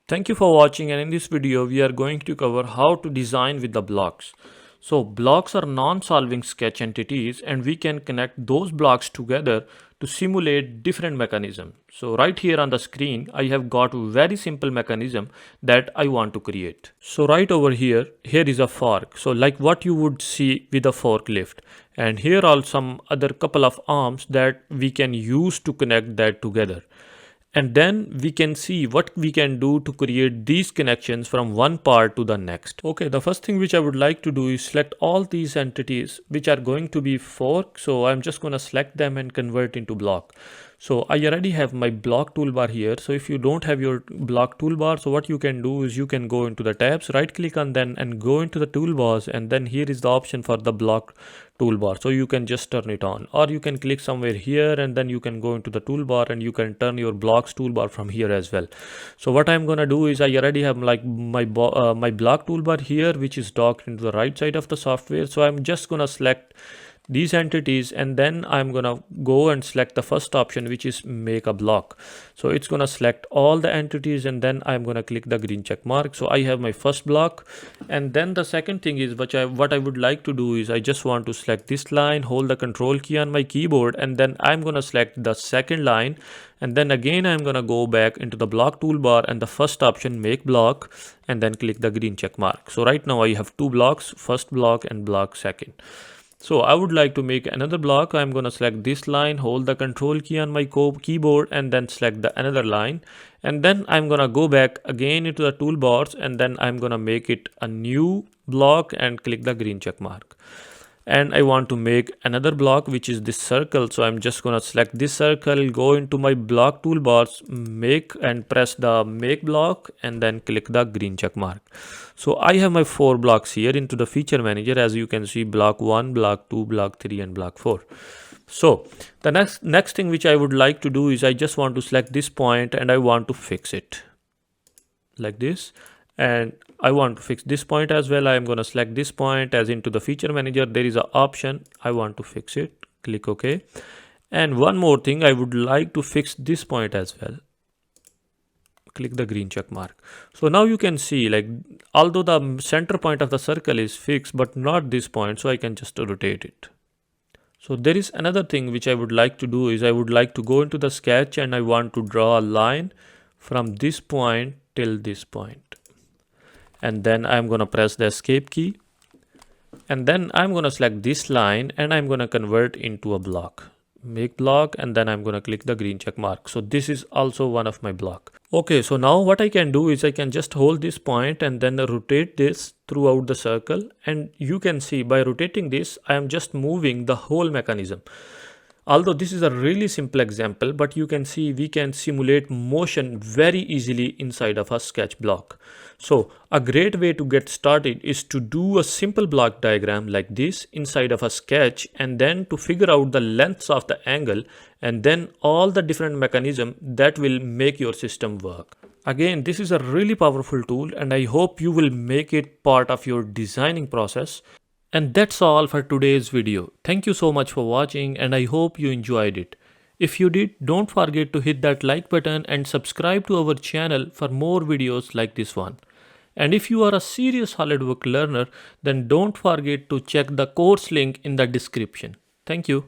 Thank you for watching, and in this video we are going to cover how to design with the blocks. So blocks are non-solving sketch entities and we can connect those blocks together to simulate different mechanisms. So right here on the screen I have got a very simple mechanism that I want to create. So right over here is a fork. So like what you would see with a forklift, and here are some other couple of arms that we can use to connect that together. And then we can see what we can do to create these connections from one part to the next. Okay, the first thing which I would like to do is select all these entities which are going to be fork. So I'm just going to select them and convert into block. So I already have my block toolbar here. So if you don't have your block toolbar, so what you can do is you can go into the tabs, right click on them and go into the toolbars, and then here is the option for the block toolbar. So you can just turn it on, or you can click somewhere here and then you can go into the toolbar and you can turn your blocks toolbar from here as well. So what I'm gonna do is I already have like my block toolbar here, which is docked into the right side of the software. So I'm just gonna select these entities and then I'm gonna go and select the first option, which is make a block. So it's gonna select all the entities and then I'm gonna click the green check mark. So I have my first block, and then the second thing is what I would like to do is I just want to select this line, hold the control key on my keyboard, and then I'm gonna select the second line, and then again I'm gonna go back into the block toolbar and the first option, make block, and then click the green check mark. So right now I have two blocks, first block and block second. So I would like to make another block. I'm going to select this line, hold the control key on my keyboard, and then select the another line. And then I'm going to go back again into the toolbars and then I'm going to make it a new block and click the green check mark. And I want to make another block, which is this circle. So I'm just going to select this circle, go into my block toolbars, make and press the make block, and then click the green check mark. So I have my 4 blocks here into the feature manager. As you can see, block 1, block 2, block 3, and block 4. So the next thing which I would like to do is I just want to select this point and I want to fix it like this. And I want to fix this point as well. I am going to select this point, as into the feature manager there is an option, I want to fix it, click OK. And one more thing, I would like to fix this point as well, click the green check mark. So now you can see, like, although the center point of the circle is fixed but not this point, so I can just rotate it. So there is another thing which I would like to do is I would like to go into the sketch and I want to draw a line from this point till this point. And then I'm going to press the escape key, and then I'm going to select this line and I'm going to convert into a block, make block, and then I'm going to click the green check mark. So this is also one of my block. Okay, so now what I can do is I can just hold this point and then rotate this throughout the circle, and you can see by rotating this I am just moving the whole mechanism. Although this is a really simple example, but you can see we can simulate motion very easily inside of a sketch block. So a great way to get started is to do a simple block diagram like this inside of a sketch, and then to figure out the lengths of the angle and then all the different mechanisms that will make your system work. Again, this is a really powerful tool and I hope you will make it part of your designing process. And that's all for today's video. Thank you so much for watching and I hope you enjoyed it. If you did, don't forget to hit that like button and subscribe to our channel for more videos like this one. And if you are a serious SolidWorks learner, then don't forget to check the course link in the description. Thank you.